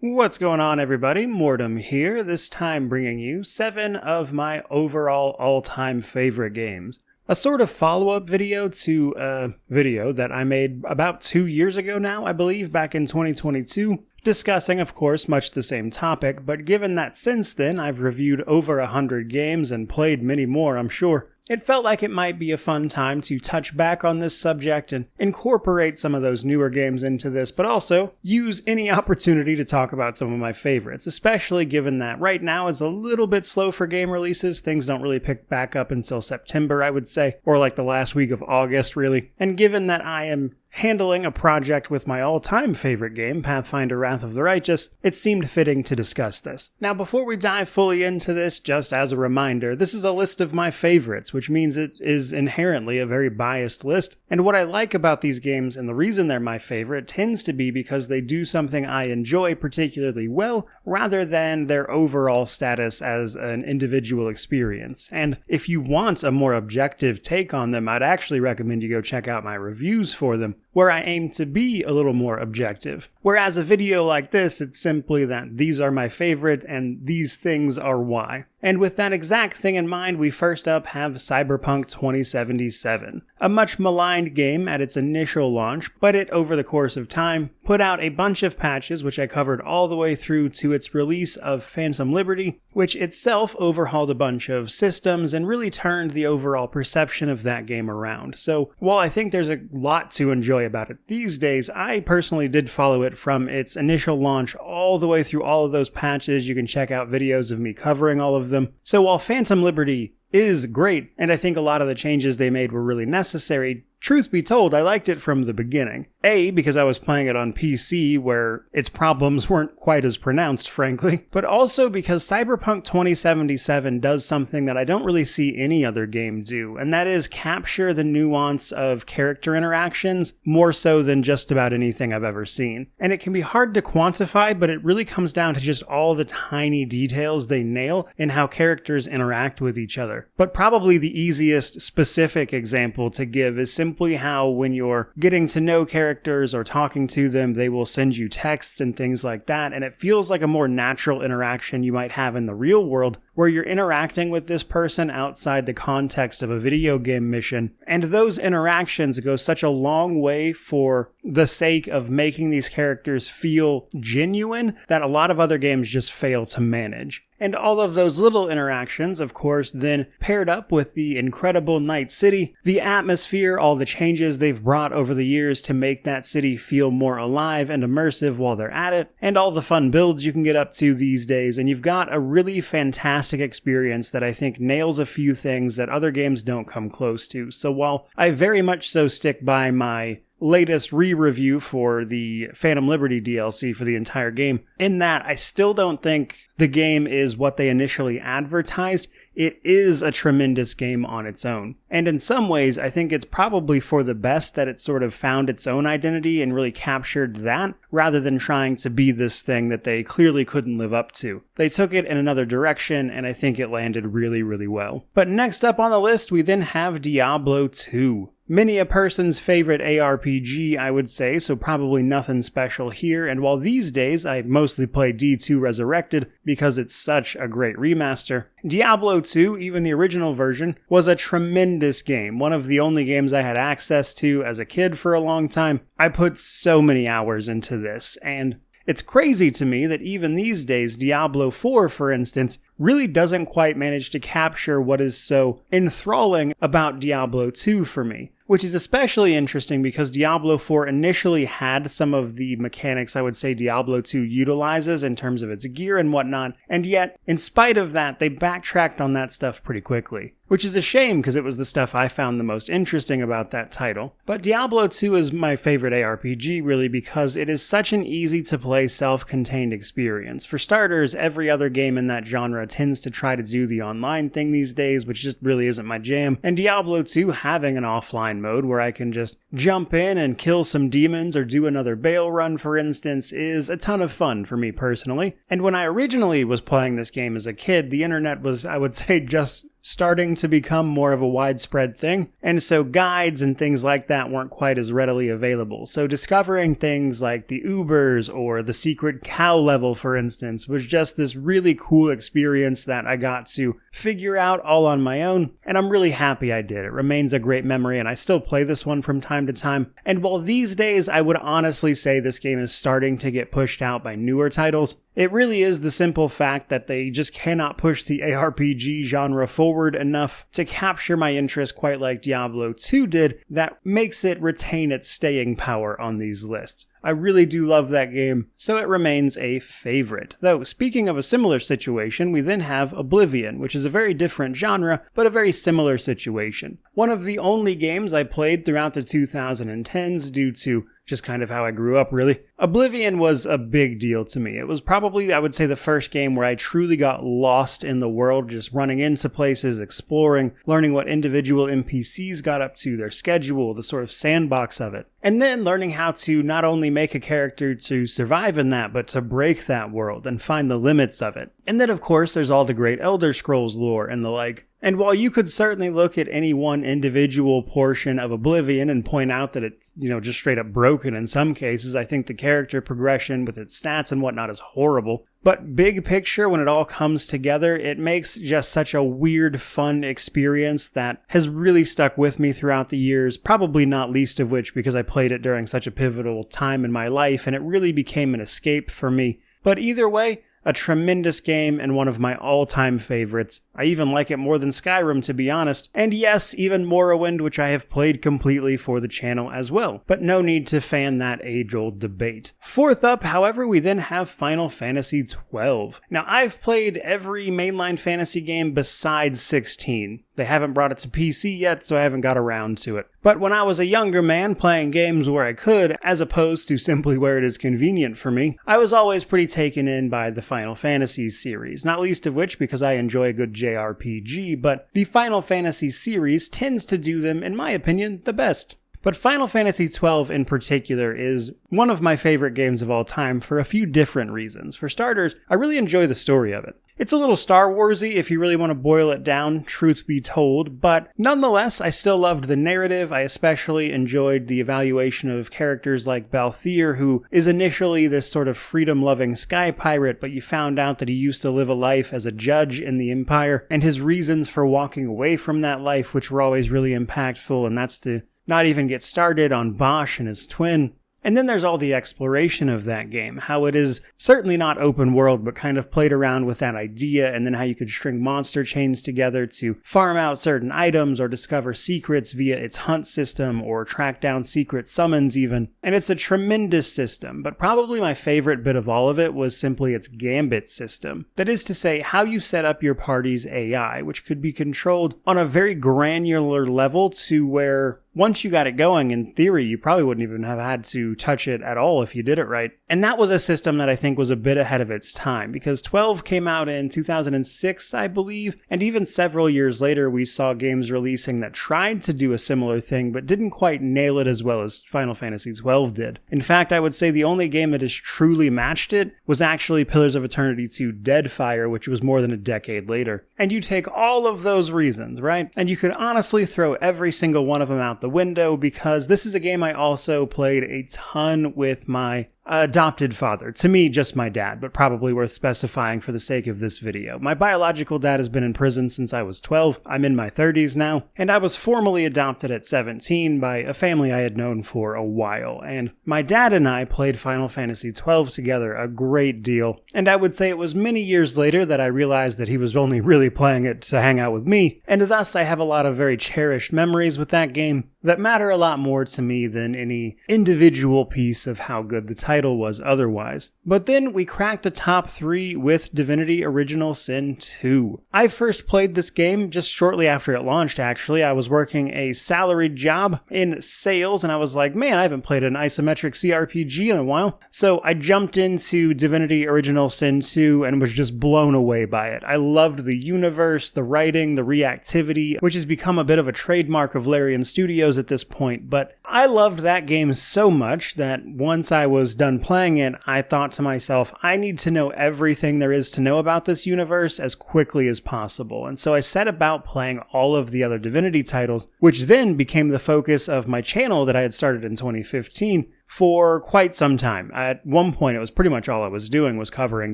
What's going on, everybody? Mortem here, this time bringing you 7 of my overall all-time favorite games. A sort of follow-up video to a video that I made about 2 years ago now, I believe, back in 2022, discussing, of course, much the same topic, but given that since then I've reviewed over 100 games and played many more, I'm sure, it felt like it might be a fun time to touch back on this subject and incorporate some of those newer games into this, but also use any opportunity to talk about some of my favorites, especially given that right now is a little bit slow for game releases. Things don't really pick back up until September, I would say, or like the last week of August, really. And given that I am handling a project with my all-time favorite game, Pathfinder Wrath of the Righteous, it seemed fitting to discuss this. Now, before we dive fully into this, just as a reminder, this is a list of my favorites, which means it is inherently a very biased list, and what I like about these games, and the reason they're my favorite, tends to be because they do something I enjoy particularly well, rather than their overall status as an individual experience. And if you want a more objective take on them, I'd actually recommend you go check out my reviews for them, where I aim to be a little more objective. Whereas a video like this, it's simply that these are my favorite and these things are why. And with that exact thing in mind, we first up have Cyberpunk 2077, a much maligned game at its initial launch, but it, over the course of time, put out a bunch of patches which I covered all the way through to its release of Phantom Liberty, which itself overhauled a bunch of systems and really turned the overall perception of that game around. So while I think there's a lot to enjoy about it these days, I personally did follow it from its initial launch all the way through all of those patches. You can check out videos of me covering all of them. So while Phantom Liberty is great, and I think a lot of the changes they made were really necessary, truth be told, I liked it from the beginning. A, because I was playing it on PC, where its problems weren't quite as pronounced, frankly, but also because Cyberpunk 2077 does something that I don't really see any other game do, and that is capture the nuance of character interactions more so than just about anything I've ever seen. And it can be hard to quantify, but it really comes down to just all the tiny details they nail in how characters interact with each other. But probably the easiest specific example to give is simply how when you're getting to know characters or talking to them, they will send you texts and things like that, and it feels like a more natural interaction you might have in the real world, where you're interacting with this person outside the context of a video game mission. And those interactions go such a long way for the sake of making these characters feel genuine that a lot of other games just fail to manage. And all of those little interactions, of course, then paired up with the incredible Night City, the atmosphere, all the changes they've brought over the years to make that city feel more alive and immersive while they're at it, and all the fun builds you can get up to these days, and you've got a really fantastic experience that I think nails a few things that other games don't come close to. So while I very much so stick by my latest re-review for the Phantom Liberty DLC for the entire game, in that I still don't think the game is what they initially advertised. It is a tremendous game on its own. And in some ways, I think it's probably for the best that it sort of found its own identity and really captured that, rather than trying to be this thing that they clearly couldn't live up to. They took it in another direction, and I think it landed really, really well. But next up on the list, we then have Diablo 2. Many a person's favorite ARPG, I would say, so probably nothing special here, and while these days I mostly play D2 Resurrected because it's such a great remaster, Diablo 2, even the original version, was a tremendous game, one of the only games I had access to as a kid for a long time. I put so many hours into this, and it's crazy to me that even these days, Diablo 4, for instance, really doesn't quite manage to capture what is so enthralling about Diablo 2 for me. Which is especially interesting because Diablo 4 initially had some of the mechanics I would say Diablo 2 utilizes in terms of its gear and whatnot, and yet, in spite of that, they backtracked on that stuff pretty quickly. Which is a shame because it was the stuff I found the most interesting about that title. But Diablo 2 is my favorite ARPG really because it is such an easy-to-play self-contained experience. For starters, every other game in that genre tends to try to do the online thing these days, which just really isn't my jam, and Diablo 2 having an offline mode where I can just jump in and kill some demons or do another bail run, for instance, is a ton of fun for me personally. And when I originally was playing this game as a kid, the internet was, I would say, just starting to become more of a widespread thing, and so guides and things like that weren't quite as readily available. So discovering things like the Ubers or the secret cow level, for instance, was just this really cool experience that I got to figure out all on my own, and I'm really happy I did. It remains a great memory, and I still play this one from time to time. And while these days I would honestly say this game is starting to get pushed out by newer titles, it really is the simple fact that they just cannot push the ARPG genre forward enough to capture my interest quite like Diablo 2 did that makes it retain its staying power on these lists. I really do love that game, so it remains a favorite. Though, speaking of a similar situation, we then have Oblivion, which is a very different genre, but a very similar situation. One of the only games I played throughout the 2010s due to just kind of how I grew up, really. Oblivion was a big deal to me. It was probably, I would say, the first game where I truly got lost in the world, just running into places, exploring, learning what individual NPCs got up to, their schedule, the sort of sandbox of it. And then learning how to not only make a character to survive in that, but to break that world and find the limits of it. And then, of course, there's all the great Elder Scrolls lore and the like. And while you could certainly look at any one individual portion of Oblivion and point out that it's, just straight up broken in some cases, I think the character progression with its stats and whatnot is horrible. But big picture, when it all comes together, it makes just such a weird, fun experience that has really stuck with me throughout the years, probably not least of which because I played it during such a pivotal time in my life, and it really became an escape for me. But either way, a tremendous game and one of my all-time favorites. I even like it more than Skyrim, to be honest. And yes, even Morrowind, which I have played completely for the channel as well. But no need to fan that age-old debate. Fourth up, however, we then have Final Fantasy XII. Now, I've played every mainline fantasy game besides 16. They haven't brought it to PC yet, so I haven't got around to it. But when I was a younger man playing games where I could, as opposed to simply where it is convenient for me, I was always pretty taken in by the Final Fantasy series, not least of which because I enjoy a good JRPG, but the Final Fantasy series tends to do them, in my opinion, the best. But Final Fantasy XII in particular is one of my favorite games of all time for a few different reasons. For starters, I really enjoy the story of it. It's a little Star Warsy if you really want to boil it down, truth be told, but nonetheless, I still loved the narrative. I especially enjoyed the evaluation of characters like Baldur, who is initially this sort of freedom-loving sky pirate, but you found out that he used to live a life as a judge in the Empire, and his reasons for walking away from that life, which were always really impactful, and that's to not even get started on Bosch and his twin. And then there's all the exploration of that game, how it is certainly not open world, but kind of played around with that idea, and then how you could string monster chains together to farm out certain items or discover secrets via its hunt system or track down secret summons even. And it's a tremendous system, but probably my favorite bit of all of it was simply its gambit system. That is to say, how you set up your party's AI, which could be controlled on a very granular level to where once you got it going, in theory, you probably wouldn't even have had to touch it at all if you did it right. And that was a system that I think was a bit ahead of its time, because 12 came out in 2006, I believe, and even several years later we saw games releasing that tried to do a similar thing, but didn't quite nail it as well as Final Fantasy XII did. In fact, I would say the only game that has truly matched it was actually Pillars of Eternity 2 Deadfire, which was more than a decade later. And you take all of those reasons, right? And you could honestly throw every single one of them out the window, because this is a game I also played a ton with my adopted father. To me, just my dad, but probably worth specifying for the sake of this video. My biological dad has been in prison since I was 12. I'm in my 30s now, and I was formally adopted at 17 by a family I had known for a while, and my dad and I played Final Fantasy XII together a great deal, and I would say it was many years later that I realized that he was only really playing it to hang out with me, and thus I have a lot of very cherished memories with that game that matter a lot more to me than any individual piece of how good the title was otherwise. But then we cracked the top 3 with Divinity Original Sin 2. I first played this game just shortly after it launched, actually. I was working a salaried job in sales, and I was like, man, I haven't played an isometric CRPG in a while. So I jumped into Divinity Original Sin 2 and was just blown away by it. I loved the universe, the writing, the reactivity, which has become a bit of a trademark of Larian Studios at this point, but I loved that game so much that once I was done playing it, I thought to myself, I need to know everything there is to know about this universe as quickly as possible. And so I set about playing all of the other Divinity titles, which then became the focus of my channel that I had started in 2015 for quite some time. At one point, it was pretty much all I was doing was covering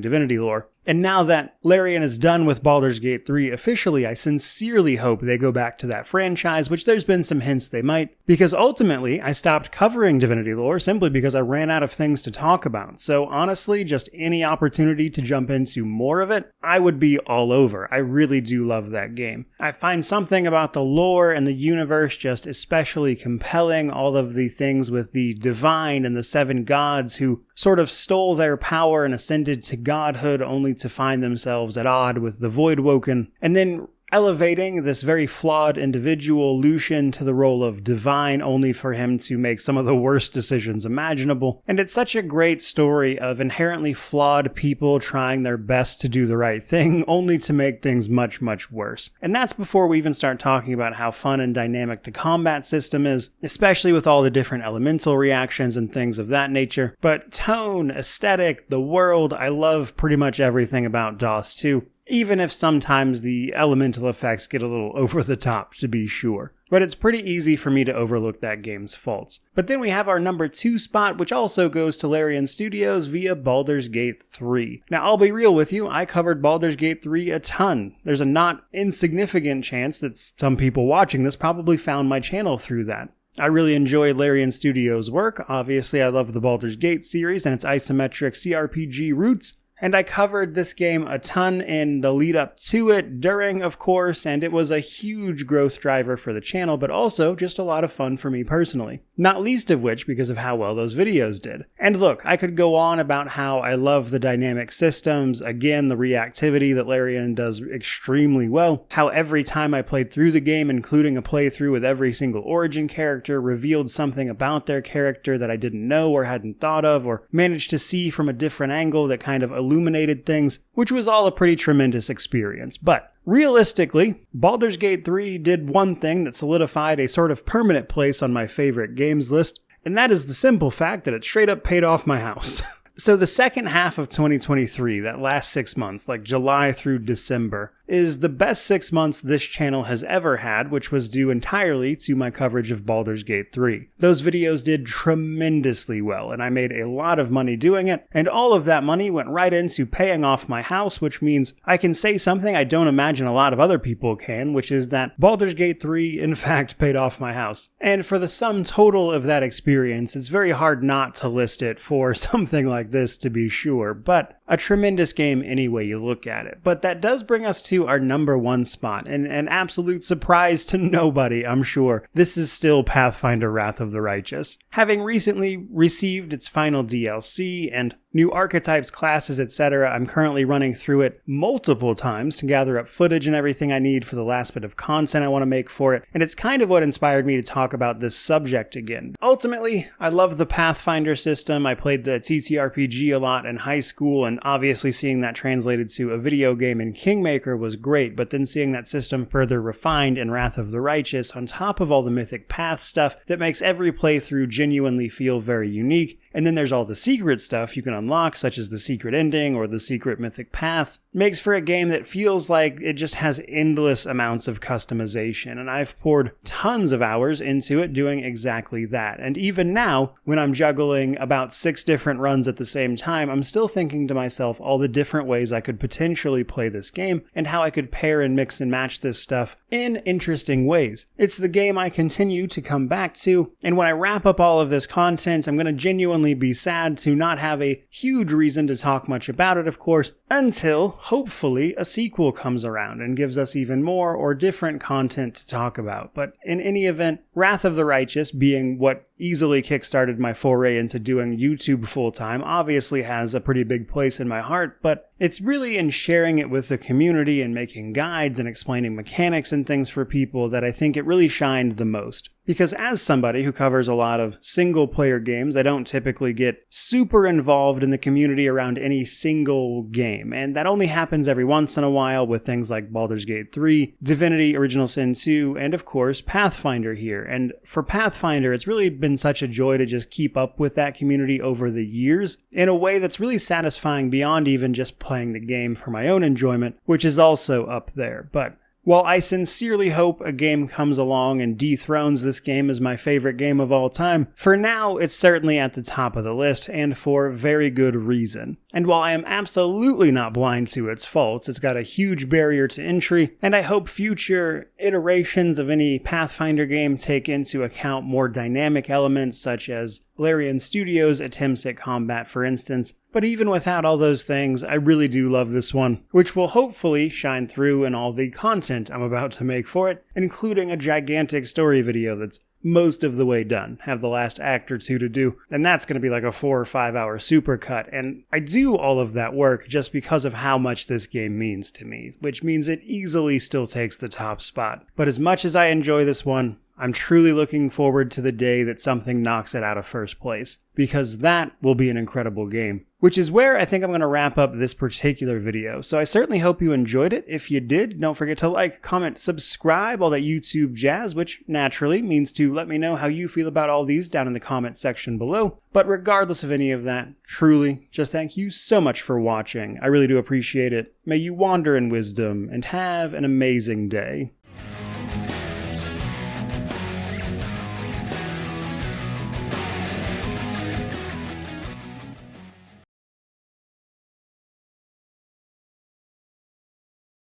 Divinity lore. And now that Larian is done with Baldur's Gate 3 officially, I sincerely hope they go back to that franchise, which there's been some hints they might, because ultimately I stopped covering Divinity lore simply because I ran out of things to talk about. So honestly, just any opportunity to jump into more of it, I would be all over. I really do love that game. I find something about the lore and the universe just especially compelling, all of the things with the divine and the seven gods who sort of stole their power and ascended to godhood only to find themselves at odd with the Voidwoken, and then elevating this very flawed individual, Lucian, to the role of divine, only for him to make some of the worst decisions imaginable. And it's such a great story of inherently flawed people trying their best to do the right thing, only to make things much, much worse. And that's before we even start talking about how fun and dynamic the combat system is, especially with all the different elemental reactions and things of that nature. But tone, aesthetic, the world, I love pretty much everything about DOS 2. Even if sometimes the elemental effects get a little over the top, to be sure. But it's pretty easy for me to overlook that game's faults. But then we have our number 2 spot, which also goes to Larian Studios via Baldur's Gate 3. Now, I'll be real with you, I covered Baldur's Gate 3 a ton. There's a not insignificant chance that some people watching this probably found my channel through that. I really enjoy Larian Studios' work. Obviously, I love the Baldur's Gate series and its isometric CRPG roots. And I covered this game a ton in the lead up to it, during, of course, and it was a huge growth driver for the channel, but also just a lot of fun for me personally. Not least of which because of how well those videos did. And look, I could go on about how I love the dynamic systems, again, the reactivity that Larian does extremely well, how every time I played through the game, including a playthrough with every single origin character, revealed something about their character that I didn't know or hadn't thought of, or managed to see from a different angle that kind of illuminated things, which was all a pretty tremendous experience. But realistically, Baldur's Gate 3 did one thing that solidified a sort of permanent place on my favorite games list, and that is the simple fact that it straight up paid off my house. So the second half of 2023, that last 6 months, like July through December, is the best 6 months this channel has ever had, which was due entirely to my coverage of Baldur's Gate 3. Those videos did tremendously well, and I made a lot of money doing it, and all of that money went right into paying off my house, which means I can say something I don't imagine a lot of other people can, which is that Baldur's Gate 3, in fact, paid off my house. And for the sum total of that experience, it's very hard not to list it for something like this, to be sure, but a tremendous game any way you look at it. But that does bring us to our number 1 spot, and an absolute surprise to nobody, I'm sure. This is still Pathfinder Wrath of the Righteous. Having recently received its final DLC and new archetypes, classes, etc., I'm currently running through it multiple times to gather up footage and everything I need for the last bit of content I want to make for it, and it's kind of what inspired me to talk about this subject again. Ultimately, I love the Pathfinder system. I played the TTRPG a lot in high school, and obviously seeing that translated to a video game in Kingmaker was great, but then seeing that system further refined in Wrath of the Righteous, on top of all the Mythic Path stuff that makes every playthrough genuinely feel very unique, and then there's all the secret stuff you can unlock, such as the secret ending or the secret mythic paths, makes for a game that feels like it just has endless amounts of customization, and I've poured tons of hours into it doing exactly that. And even now, when I'm juggling about 6 different runs at the same time, I'm still thinking to myself all the different ways I could potentially play this game, and how I could pair and mix and match this stuff in interesting ways. It's the game I continue to come back to, and when I wrap up all of this content, I'm going to genuinely be sad to not have a huge reason to talk much about it, of course, until, hopefully, a sequel comes around and gives us even more or different content to talk about. But in any event, Wrath of the Righteous, being what easily kickstarted my foray into doing YouTube full-time, obviously has a pretty big place in my heart, but It's really in sharing it with the community and making guides and explaining mechanics and things for people that I think it really shined the most. Because as somebody who covers a lot of single-player games, I don't typically get super involved in the community around any single game, and that only happens every once in a while with things like Baldur's Gate 3, Divinity Original Sin 2, and of course Pathfinder here. And for Pathfinder, it's really been such a joy to just keep up with that community over the years in a way that's really satisfying beyond even just playing the game for my own enjoyment, which is also up there. But while I sincerely hope a game comes along and dethrones this game as my favorite game of all time, for now it's certainly at the top of the list, and for very good reason. And while I am absolutely not blind to its faults, it's got a huge barrier to entry, and I hope future iterations of any Pathfinder game take into account more dynamic elements such as Larian Studios' attempts at combat, for instance. But even without all those things, I really do love this one, which will hopefully shine through in all the content I'm about to make for it, including a gigantic story video that's most of the way done, have the last act or two to do, and that's going to be like a 4 or 5 hour supercut, and I do all of that work just because of how much this game means to me, which means it easily still takes the top spot. But as much as I enjoy this one, I'm truly looking forward to the day that something knocks it out of first place, because that will be an incredible game. Which is where I think I'm going to wrap up this particular video. So I certainly hope you enjoyed it. If you did, don't forget to like, comment, subscribe, all that YouTube jazz, which naturally means to let me know how you feel about all these down in the comment section below. But regardless of any of that, truly, just thank you so much for watching. I really do appreciate it. May you wander in wisdom and have an amazing day.